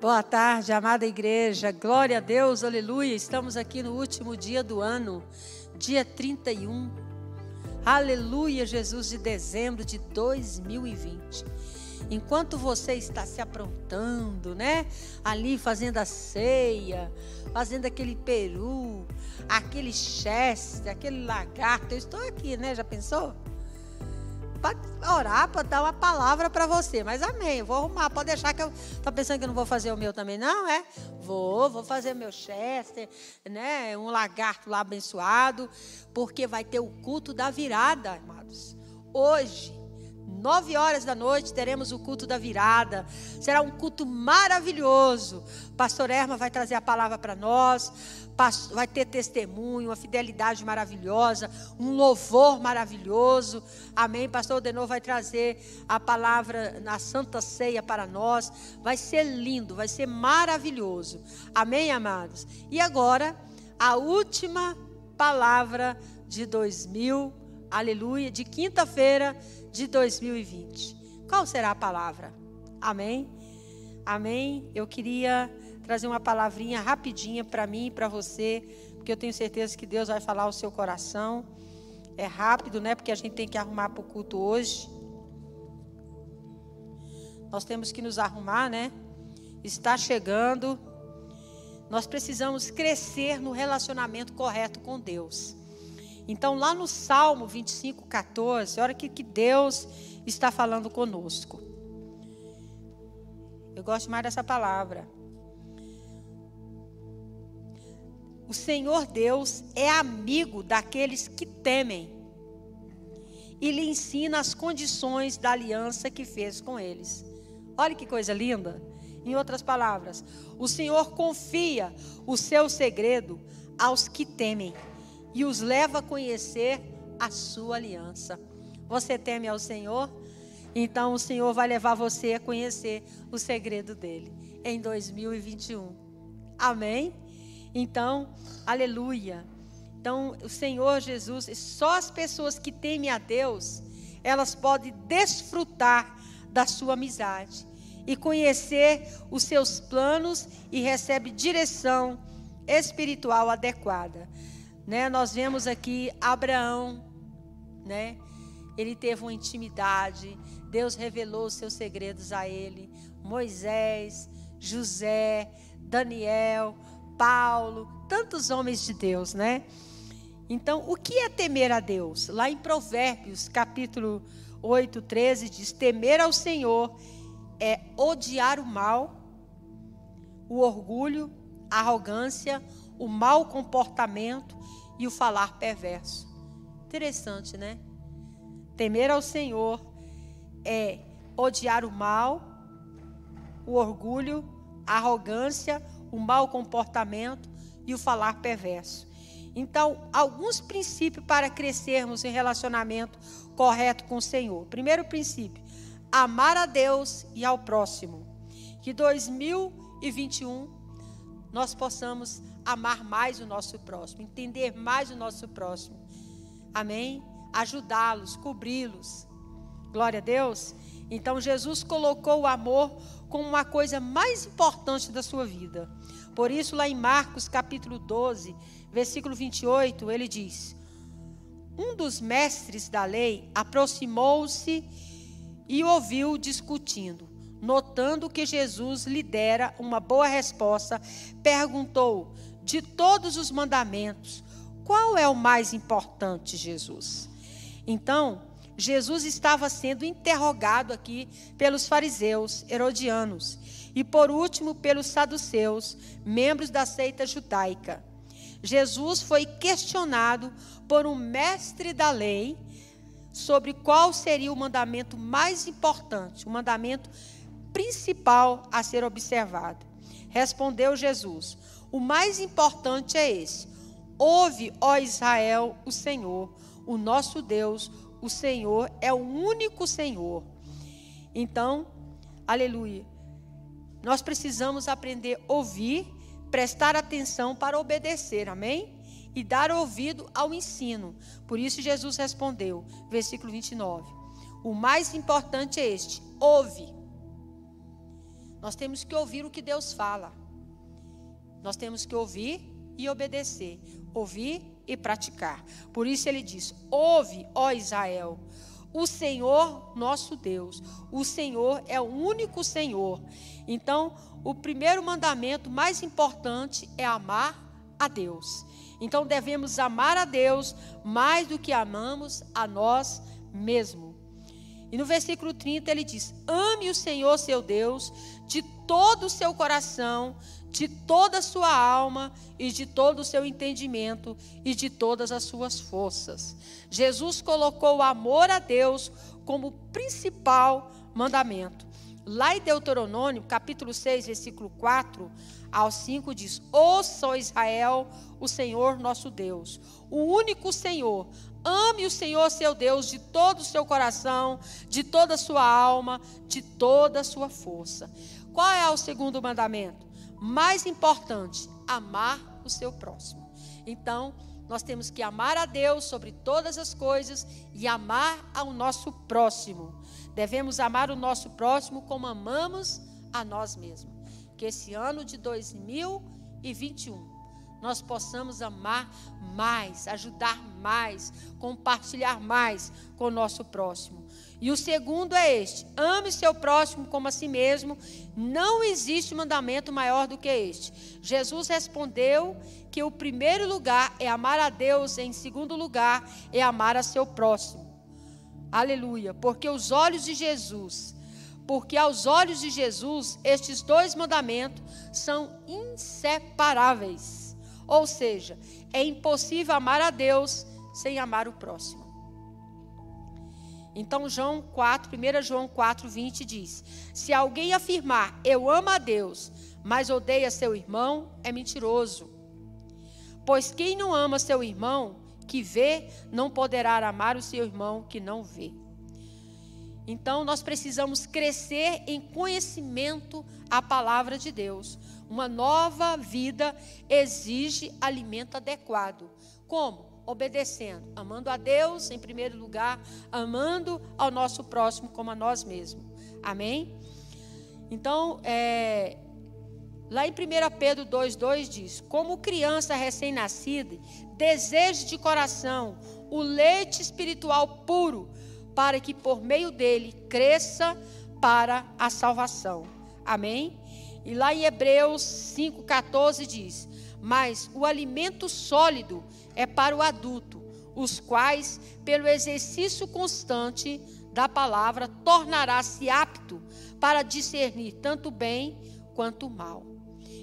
Boa tarde, amada igreja, glória a Deus, aleluia. Estamos aqui no último dia do ano, dia 31, aleluia, Jesus, de dezembro de 2020. Enquanto você está se aprontando, né? Ali fazendo a ceia, fazendo aquele peru, aquele chester, aquele lagarto. Eu estou aqui, né? Já pensou? Para orar, para dar uma palavra para você. Mas amém, eu vou arrumar. Pode deixar que eu... Está pensando que eu não vou fazer o meu também? Não, é? Vou fazer o meu chester, né? Um lagarto lá abençoado. Porque vai ter o culto da virada, amados. Hoje, 9 horas da noite, teremos o culto da virada. Será um culto maravilhoso. Pastor Erma vai trazer a palavra para nós. Vai ter testemunho, uma fidelidade maravilhosa, um louvor maravilhoso. Amém? Pastor Odenor vai trazer a palavra na Santa Ceia para nós. Vai ser lindo, vai ser maravilhoso. Amém, amados? E agora, a última palavra de 2000, aleluia, de quinta-feira de 2020. Qual será a palavra? Amém? Amém? Eu queria trazer uma palavrinha rapidinha para mim e para você, porque eu tenho certeza que Deus vai falar ao seu coração. É rápido, né? Porque a gente tem que arrumar para o culto hoje. Nós temos que nos arrumar, né? Está chegando. Nós precisamos crescer no relacionamento correto com Deus. Então, lá no Salmo 25:14, olha o que Deus está falando conosco. Eu gosto mais dessa palavra. O Senhor Deus é amigo daqueles que temem e lhe ensina as condições da aliança que fez com eles. Olha que coisa linda. Em outras palavras, o Senhor confia o seu segredo aos que temem e os leva a conhecer a sua aliança. Você teme ao Senhor? Então o Senhor vai levar você a conhecer o segredo dele em 2021. Amém? Então, aleluia. Então, o Senhor Jesus, só as pessoas que temem a Deus, elas podem desfrutar da sua amizade e conhecer os seus planos e recebe direção espiritual adequada. Né? Nós vemos aqui Abraão, né? Ele teve uma intimidade, Deus revelou os seus segredos a ele. Moisés, José, Daniel, Paulo, tantos homens de Deus, né? Então, o que é temer a Deus? Lá em Provérbios, capítulo 8, 13, diz: temer ao Senhor é odiar o mal, o orgulho, a arrogância, o mau comportamento e o falar perverso. Interessante, né? Temer ao Senhor é odiar o mal, o orgulho, a arrogância, o mau comportamento e o falar perverso. Então, alguns princípios para crescermos em relacionamento correto com o Senhor. Primeiro princípio, amar a Deus e ao próximo. Que 2021 nós possamos amar mais o nosso próximo, entender mais o nosso próximo. Amém? Ajudá-los, cobri-los. Glória a Deus. Então, Jesus colocou o amor como uma coisa mais importante da sua vida. Por isso, lá em Marcos, capítulo 12, versículo 28, ele diz: um dos mestres da lei aproximou-se e ouviu discutindo. Notando que Jesus lhe dera uma boa resposta, perguntou: de todos os mandamentos, qual é o mais importante, Jesus? Então, Jesus estava sendo interrogado aqui pelos fariseus, herodianos, e por último pelos saduceus, membros da seita judaica. Jesus foi questionado por um mestre da lei sobre qual seria o mandamento mais importante, o mandamento principal a ser observado. Respondeu Jesus: o mais importante é esse: ouve, ó Israel, o Senhor, o nosso Deus, o Senhor é o único Senhor. Então, aleluia, nós precisamos aprender a ouvir, prestar atenção para obedecer, amém? E dar ouvido ao ensino. Por isso Jesus respondeu, versículo 29, o mais importante é este: ouve. Nós temos que ouvir o que Deus fala. Nós temos que ouvir e obedecer. Ouvir e praticar. Por isso ele diz: ouve, ó Israel, o Senhor nosso Deus. O Senhor é o único Senhor. Então, o primeiro mandamento mais importante é amar a Deus. Então, devemos amar a Deus mais do que amamos a nós mesmos. E no versículo 30 ele diz: ame o Senhor seu Deus de todo o seu coração, de toda a sua alma e de todo o seu entendimento e de todas as suas forças. Jesus colocou o amor a Deus como principal mandamento. Lá em Deuteronômio, capítulo 6, versículo 4 ao 5 diz: ouça, ó Israel, o Senhor nosso Deus, o único Senhor. Ame o Senhor seu Deus de todo o seu coração, de toda a sua alma, de toda a sua força. Qual é o segundo mandamento? Mais importante, amar o seu próximo. Então, nós temos que amar a Deus sobre todas as coisas e amar ao nosso próximo. Devemos amar o nosso próximo como amamos a nós mesmos. Que esse ano de 2021 nós possamos amar mais, ajudar mais, compartilhar mais com o nosso próximo. E o segundo é este: ame seu próximo como a si mesmo. Não existe mandamento maior do que este. Jesus respondeu que o primeiro lugar é amar a Deus, em segundo lugar é amar a seu próximo. Aleluia. Porque aos olhos de Jesus, estes dois mandamentos são inseparáveis. Ou seja, é impossível amar a Deus sem amar o próximo. Então, 1 João 4:20 diz: se alguém afirmar, eu amo a Deus, mas odeia seu irmão, é mentiroso. Pois quem não ama seu irmão que vê, não poderá amar o seu irmão que não vê. Então, nós precisamos crescer em conhecimento à palavra de Deus. Uma nova vida exige alimento adequado. Como? Obedecendo, amando a Deus em primeiro lugar, amando ao nosso próximo como a nós mesmos. Amém? Então, lá em 1 Pedro 2:2 diz: como criança recém-nascida, deseje de coração o leite espiritual puro, para que por meio dele cresça para a salvação. Amém? E lá em Hebreus 5:14 diz: mas o alimento sólido é para o adulto, os quais, pelo exercício constante da palavra, tornará-se apto para discernir tanto o bem quanto o mal.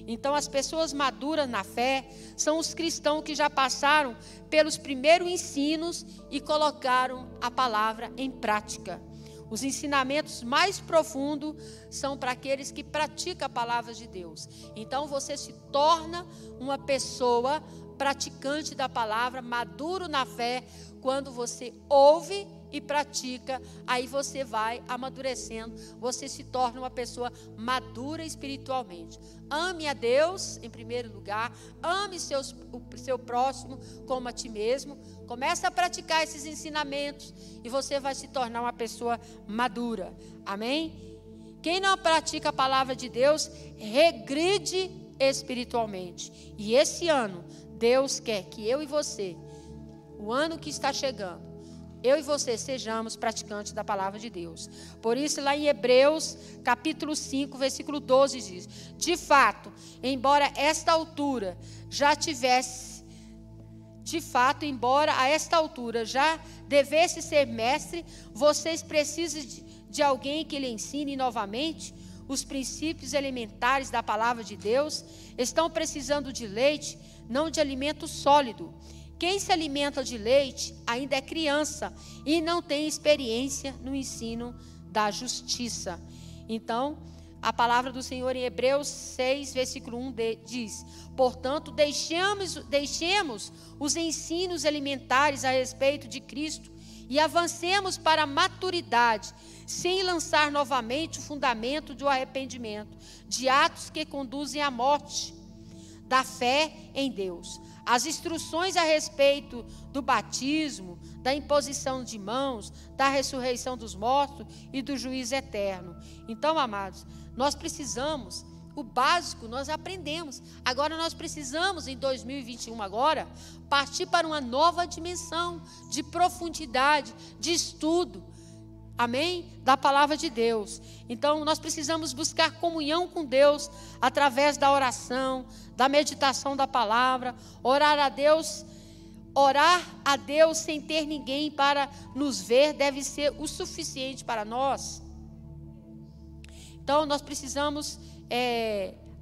Então, as pessoas maduras na fé são os cristãos que já passaram pelos primeiros ensinos e colocaram a palavra em prática. Os ensinamentos mais profundos são para aqueles que praticam a palavra de Deus. Então, você se torna uma pessoa praticante da palavra, maduro na fé, quando você ouve e pratica. Aí você vai amadurecendo, você se torna uma pessoa madura espiritualmente. Ame a Deus em primeiro lugar, ame o seu próximo como a ti mesmo. Comece a praticar esses ensinamentos e você vai se tornar uma pessoa madura. Amém? Quem não pratica a palavra de Deus regride espiritualmente. E esse ano Deus quer que eu e você, o ano que está chegando, eu e você sejamos praticantes da palavra de Deus. Por isso, lá em Hebreus, capítulo 5, versículo 12 diz: de fato, embora a esta altura já devesse ser mestre, vocês precisam de alguém que lhe ensine novamente os princípios elementares da palavra de Deus. Estão precisando de leite, não de alimento sólido. Quem se alimenta de leite ainda é criança e não tem experiência no ensino da justiça. Então, a palavra do Senhor em Hebreus 6, versículo 1 diz: portanto, deixemos os ensinos elementares a respeito de Cristo e avancemos para a maturidade, sem lançar novamente o fundamento do arrependimento, de atos que conduzem à morte, da fé em Deus. As instruções a respeito do batismo, da imposição de mãos, da ressurreição dos mortos e do juízo eterno. Então, amados, Nós precisamos, o básico nós aprendemos. Agora nós precisamos, em 2021 agora, partir para uma nova dimensão de profundidade, de estudo. Amém? Da palavra de Deus. Então nós precisamos buscar comunhão com Deus através da oração, da meditação da palavra, orar a Deus sem ter ninguém para nos ver deve ser o suficiente para nós. Então nós precisamos,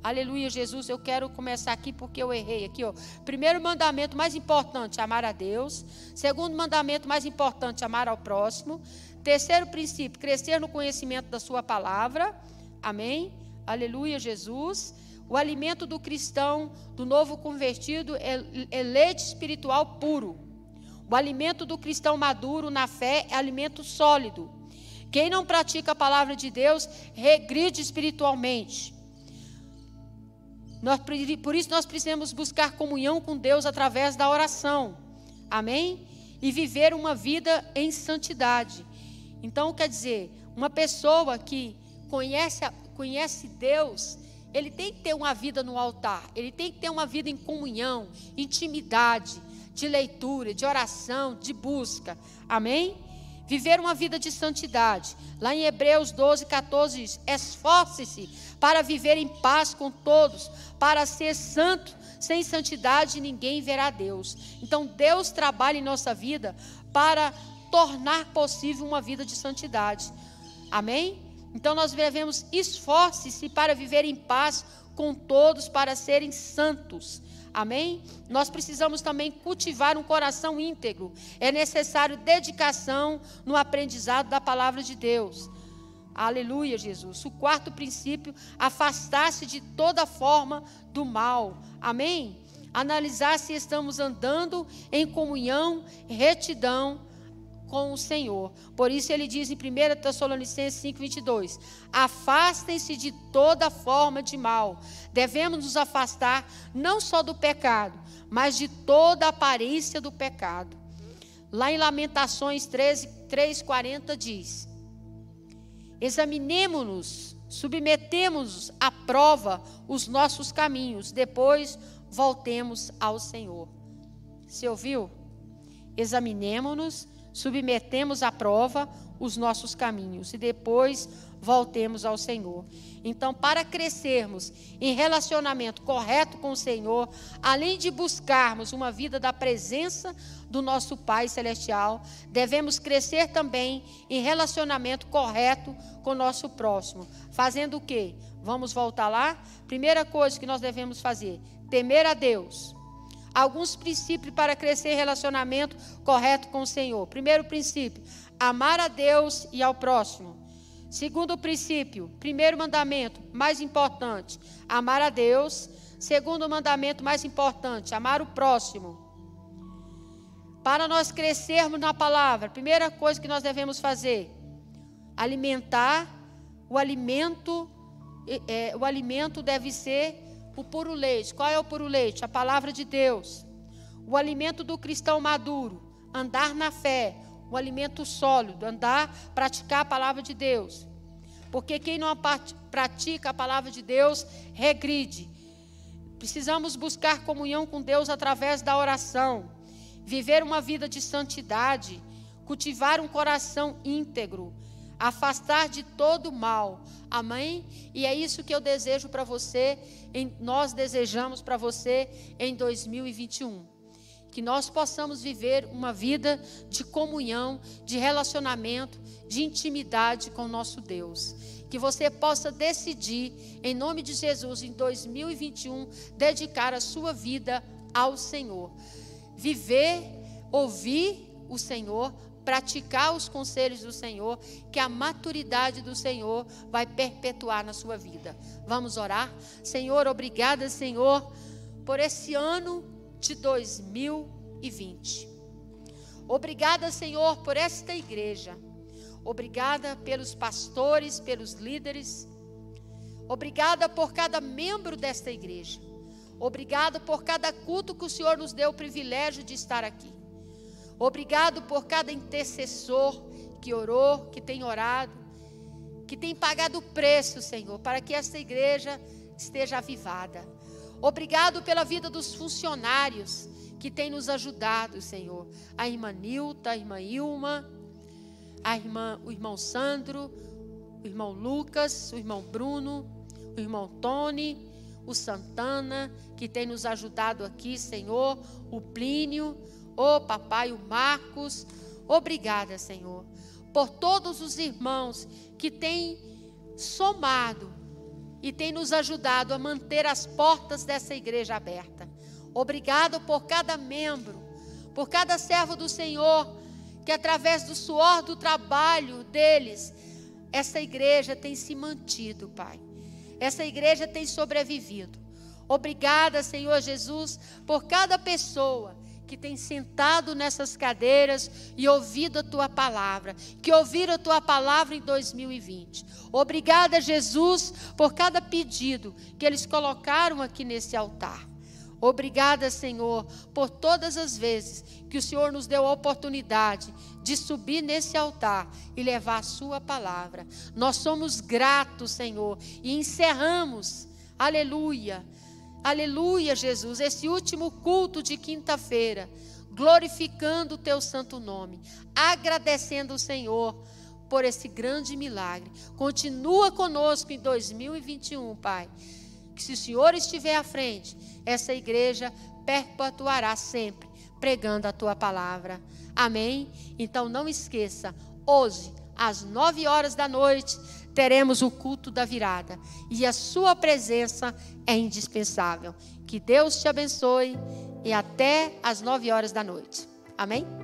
aleluia Jesus, eu quero começar aqui porque eu errei aqui, ó. Primeiro mandamento mais importante, amar a Deus. Segundo mandamento mais importante, amar ao próximo. Terceiro princípio, crescer no conhecimento da sua palavra. Amém? Aleluia Jesus. O alimento do cristão, do novo convertido, é leite espiritual puro. O alimento do cristão maduro na fé é alimento sólido. Quem não pratica a palavra de Deus, regride espiritualmente. Por isso nós precisamos buscar comunhão com Deus através da oração. Amém? E viver uma vida em santidade. Então, quer dizer, uma pessoa que conhece Deus, ele tem que ter uma vida no altar, ele tem que ter uma vida em comunhão, intimidade, de leitura, de oração, de busca. Amém? Viver uma vida de santidade. Lá em Hebreus 12, 14 diz: esforce-se para viver em paz com todos, para ser santo. Sem santidade ninguém verá Deus. Então Deus trabalha em nossa vida para tornar possível uma vida de santidade. Amém? Então nós devemos esforce-se para viver em paz com todos, para serem santos. Amém? Nós precisamos também cultivar um coração íntegro. É necessário dedicação no aprendizado da palavra de Deus. Aleluia, Jesus. O quarto princípio, afastar-se de toda forma do mal. Amém? Analisar se estamos andando em comunhão, retidão com o Senhor. Por isso ele diz em 1 Tessalonicenses 5:22, afastem-se de toda forma de mal. Devemos nos afastar não só do pecado, mas de toda aparência do pecado. Lá em Lamentações 3:40 diz: examinemo-nos, submetemos-nos à prova os nossos caminhos, depois voltemos ao Senhor. Você ouviu? Examinemo-nos, submetemos à prova os nossos caminhos e depois voltemos ao Senhor. Então, para crescermos em relacionamento correto com o Senhor, além de buscarmos uma vida da presença do nosso Pai Celestial, devemos crescer também em relacionamento correto com o nosso próximo. Fazendo o quê? Vamos voltar lá? Primeira coisa que nós devemos fazer: temer a Deus. Alguns princípios para crescer em relacionamento correto com o Senhor. Primeiro princípio, amar a Deus e ao próximo. Segundo princípio, primeiro mandamento, mais importante, amar a Deus. Segundo mandamento, mais importante, amar o próximo. Para nós crescermos na palavra, primeira coisa que nós devemos fazer, alimentar. O alimento deve ser o puro leite. Qual é o puro leite? A palavra de Deus. O alimento do cristão maduro, andar na fé. O alimento sólido, praticar a palavra de Deus. Porque quem não pratica a palavra de Deus, regride. Precisamos buscar comunhão com Deus através da oração. Viver uma vida de santidade. Cultivar um coração íntegro. Afastar de todo mal. Amém? E é isso que eu desejo para você, nós desejamos para você em 2021. Que nós possamos viver uma vida de comunhão, de relacionamento, de intimidade com o nosso Deus. Que você possa decidir, em nome de Jesus, em 2021, dedicar a sua vida ao Senhor. Viver, ouvir o Senhor, praticar os conselhos do Senhor, que a maturidade do Senhor vai perpetuar na sua vida. Vamos orar? Senhor, obrigada, Senhor, por esse ano de 2020. Obrigada, Senhor, por esta igreja. Obrigada pelos pastores, pelos líderes. Obrigada por cada membro desta igreja. Obrigada por cada culto que o Senhor nos deu o privilégio de estar aqui. Obrigado por cada intercessor que orou, que tem orado. que tem pagado o preço, Senhor, para que essa igreja esteja avivada. Obrigado pela vida dos funcionários que têm nos ajudado, Senhor. A irmã Nilta, a irmã Ilma, o irmão Sandro, o irmão Lucas, o irmão Bruno, o irmão Tony, o Santana, que tem nos ajudado aqui, Senhor. O Plínio, papai, o Marcos. Obrigada, Senhor, por todos os irmãos que têm somado e têm nos ajudado a manter as portas dessa igreja aberta. Obrigado por cada membro, por cada servo do Senhor, que através do suor do trabalho deles, essa igreja tem se mantido, Pai. Essa igreja tem sobrevivido. Obrigada, Senhor Jesus, por cada pessoa que tem sentado nessas cadeiras e ouvido a Tua palavra, que ouviram a Tua palavra em 2020. Obrigada, Jesus, por cada pedido que eles colocaram aqui nesse altar. Obrigada, Senhor, por todas as vezes que o Senhor nos deu a oportunidade de subir nesse altar e levar a Sua palavra. Nós somos gratos, Senhor, e encerramos, aleluia, aleluia, Jesus, esse último culto de quinta-feira, glorificando o Teu santo nome, agradecendo o Senhor por esse grande milagre. Continua conosco em 2021, Pai, que se o Senhor estiver à frente, essa igreja perpetuará sempre, pregando a Tua palavra. Amém? Então não esqueça, hoje, às 21h, teremos o culto da virada. E a sua presença é indispensável. Que Deus te abençoe e até às 21h. Amém?